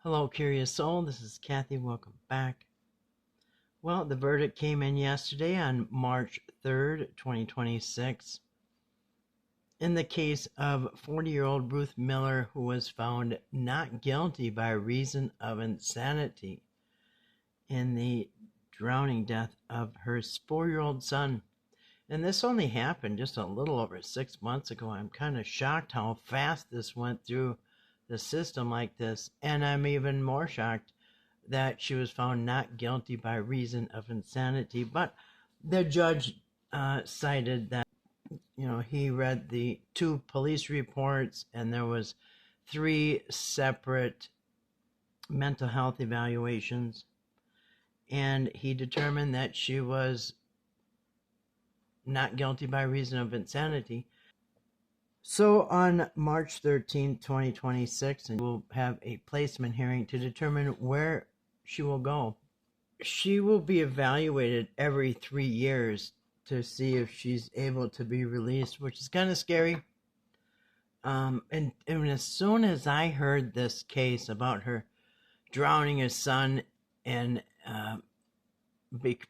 Hello, curious soul. This is Kathy. Welcome back. Well, the verdict came in yesterday on March 3rd, 2026, in the case of 40-year-old Ruth Miller, who was found not guilty by reason of insanity in the drowning death of her 4-year-old son. And this only happened just a little over 6 months ago. I'm kind of shocked how fast this went through the system like this, and I'm even more shocked that she was found not guilty by reason of insanity. But the judge cited that he read the 2 police reports, and there was 3 separate mental health evaluations, and he determined that she was not guilty by reason of insanity. So on March 13, 2026, we'll have a placement hearing to determine where she will go. She will be evaluated every 3 years to see if she's able to be released, which is kind of scary. And as soon as I heard this case about her drowning her son and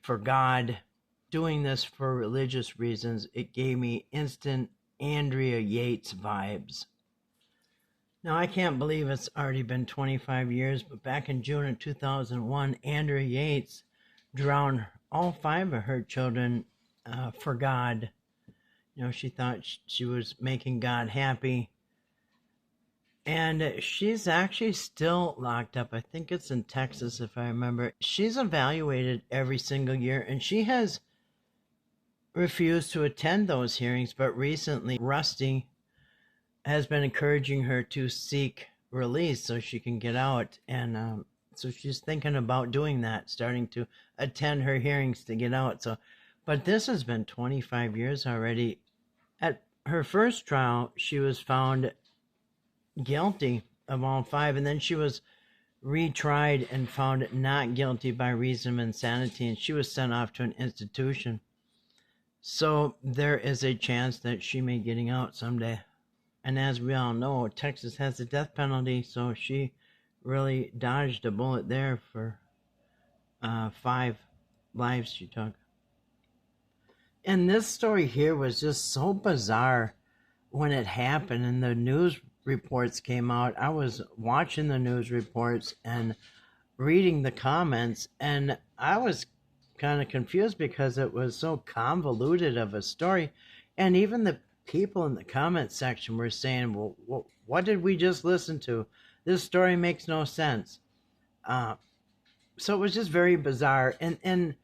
for God, doing this for religious reasons, it gave me instant Andrea Yates vibes. Now, I can't believe it's already been 25 years, but back in June of 2001, Andrea Yates drowned all 5 of her children for God. She thought she was making God happy. And she's actually still locked up. I think it's in Texas, if I remember. She's evaluated every single year, and she has refused to attend those hearings, but recently Rusty has been encouraging her to seek release so she can get out, and so she's thinking about doing that, starting to attend her hearings to get out. But this has been 25 years already. At her first trial, she was found guilty of all 5, and then she was retried and found not guilty by reason of insanity, and she was sent off to an institution. So there is a chance that she may be getting out someday. And as we all know, Texas has the death penalty, so she really dodged a bullet there for 5 lives she took. And this story here was just so bizarre when it happened and the news reports came out. I was watching the news reports and reading the comments, and I was kind of confused because it was so convoluted of a story. And even the people in the comment section were saying, well, what did we just listen to? This story makes no sense. So it was just very bizarre. And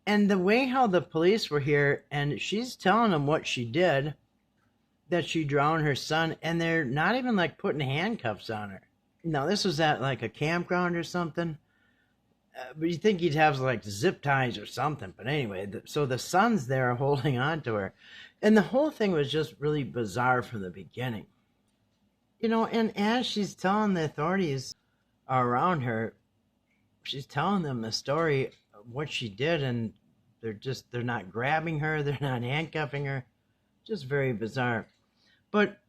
the way how the police were here, and she's telling them what she did, that she drowned her son, and they're not even like putting handcuffs on her. No, this was at like a campground or something. But you think you'd have like zip ties or something. But anyway, so the son's there holding on to her. And the whole thing was just really bizarre from the beginning. And as she's telling the authorities around her, she's telling them the story of what she did, and they're not grabbing her, they're not handcuffing her. Just very bizarre. But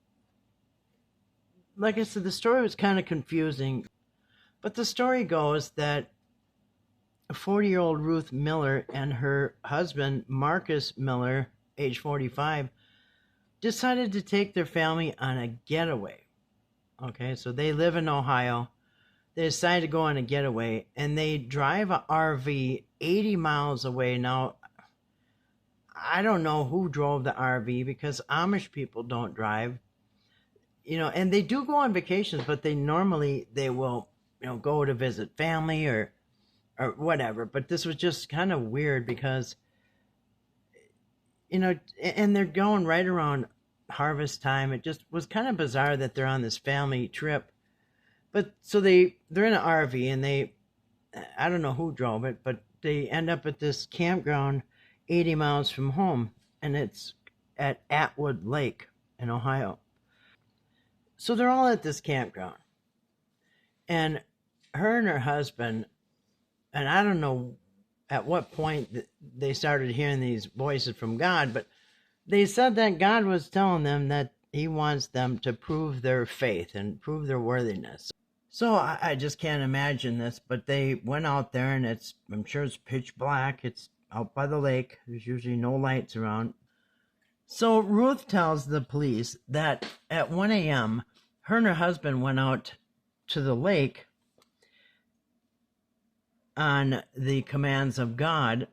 like I said, the story was kind of confusing. But the story goes that 40-year-old Ruth Miller and her husband, Marcus Miller, age 45, decided to take their family on a getaway. Okay, so they live in Ohio. They decided to go on a getaway, and they drive an RV 80 miles away. Now, I don't know who drove the RV because Amish people don't drive. And they do go on vacations, but they will, go to visit family or whatever. But this was just kind of weird because, and they're going right around harvest time. It just was kind of bizarre that they're on this family trip. But so they're in an RV, and I don't know who drove it, but they end up at this campground 80 miles from home, and it's at Atwood Lake in Ohio. So they're all at this campground, and her and her husband, and I don't know at what point they started hearing these voices from God, but they said that God was telling them that he wants them to prove their faith and prove their worthiness. So I just can't imagine this, but they went out there and I'm sure it's pitch black. It's out by the lake. There's usually no lights around. So Ruth tells the police that at 1 a.m., her and her husband went out to the lake on the commands of God,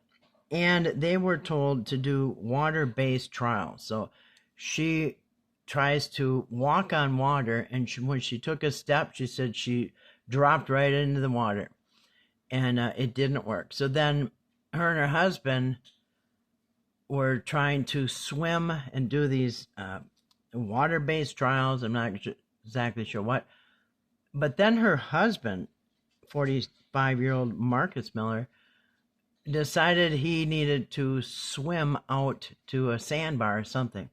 and they were told to do water-based trials. So she tries to walk on water, and when she took a step, she said she dropped right into the water, and it didn't work. So then her and her husband were trying to swim and do these water-based trials. I'm not exactly sure what. But then her husband, 45-year-old Marcus Miller, decided he needed to swim out to a sandbar or something.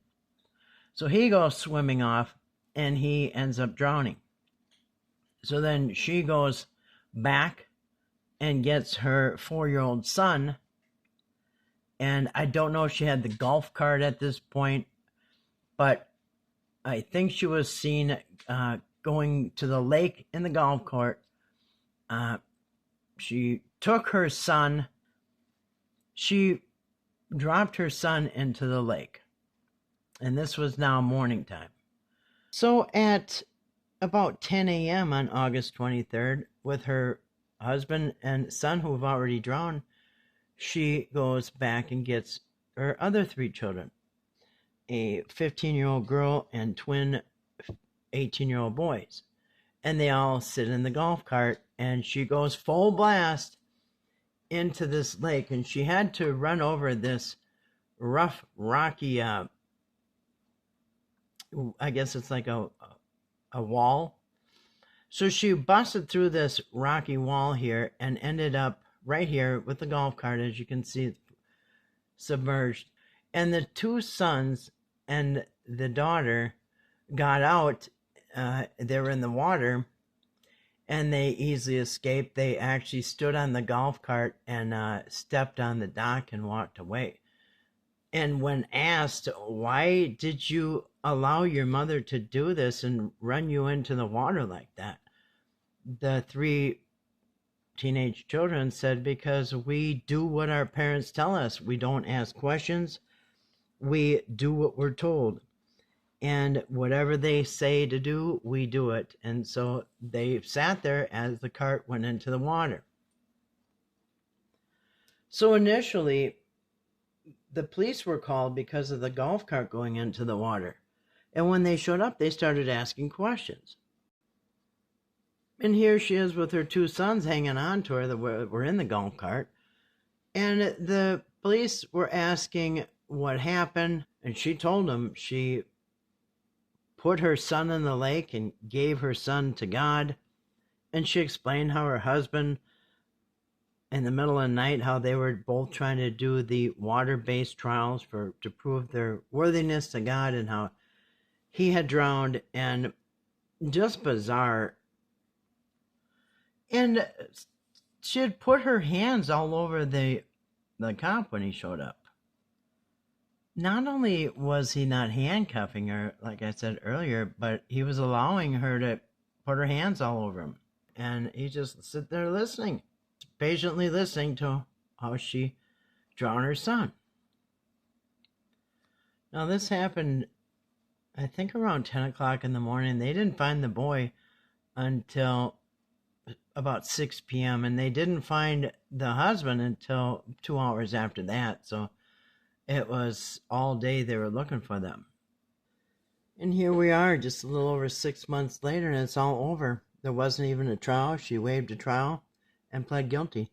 So he goes swimming off, and he ends up drowning. So then she goes back and gets her 4-year-old son, and I don't know if she had the golf cart at this point, but I think she was seen going to the lake in the golf cart. She took her son. She dropped her son into the lake. And this was now morning time. So at about 10 a.m. on August 23rd, with her husband and son who have already drowned, she goes back and gets her other 3 children, a 15-year-old girl and twin 18-year-old boys. And they all sit in the golf cart, and she goes full blast into this lake, and she had to run over this rough, rocky, I guess it's like a wall. So she busted through this rocky wall here and ended up right here with the golf cart. As you can see, it's submerged. And the 2 sons and the daughter got out. They were in the water, and they easily escaped. They actually stood on the golf cart and stepped on the dock and walked away. And when asked, why did you allow your mother to do this and run you into the water like that, the 3 teenage children said, because we do what our parents tell us. We don't ask questions. We do what we're told. And whatever they say to do, we do it. And so they sat there as the cart went into the water. So initially, the police were called because of the golf cart going into the water. And when they showed up, they started asking questions. And here she is with her 2 sons hanging on to her that were in the golf cart. And the police were asking what happened. And she told them she put her son in the lake and gave her son to God. And she explained how her husband, in the middle of the night, how they were both trying to do the water-based trials to prove their worthiness to God, and how he had drowned, and just bizarre. And she had put her hands all over the cop when he showed up. Not only was he not handcuffing her, like I said earlier, but he was allowing her to put her hands all over him. And he just sit there listening, patiently listening to how she drowned her son. Now this happened, I think, around 10 o'clock in the morning. They didn't find the boy until about 6 p.m. And they didn't find the husband until 2 hours after that. So it was all day they were looking for them. And here we are, just a little over 6 months later, and it's all over. There wasn't even a trial. She waived a trial and pled guilty.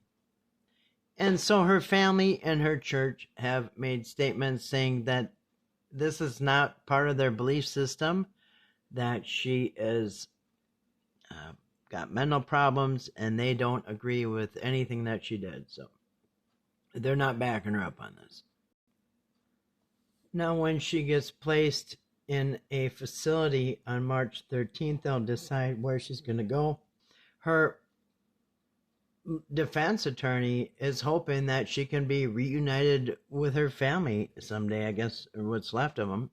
And so her family and her church have made statements saying that this is not part of their belief system, that she is got mental problems, and they don't agree with anything that she did. So they're not backing her up on this. Now, when she gets placed in a facility on March 13th, they'll decide where she's going to go. Her defense attorney is hoping that she can be reunited with her family someday, I guess, or what's left of them.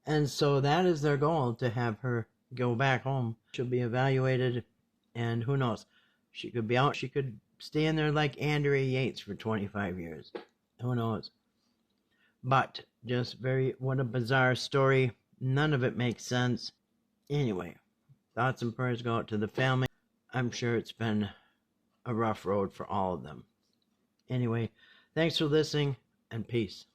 And so that is their goal, to have her go back home. She'll be evaluated And who knows? She could be out. She could stay in there like Andrea Yates for 25 years. Who knows? But just what a bizarre story. None of it makes sense. Anyway, thoughts and prayers go out to the family. I'm sure it's been a rough road for all of them. Anyway, thanks for listening, and peace.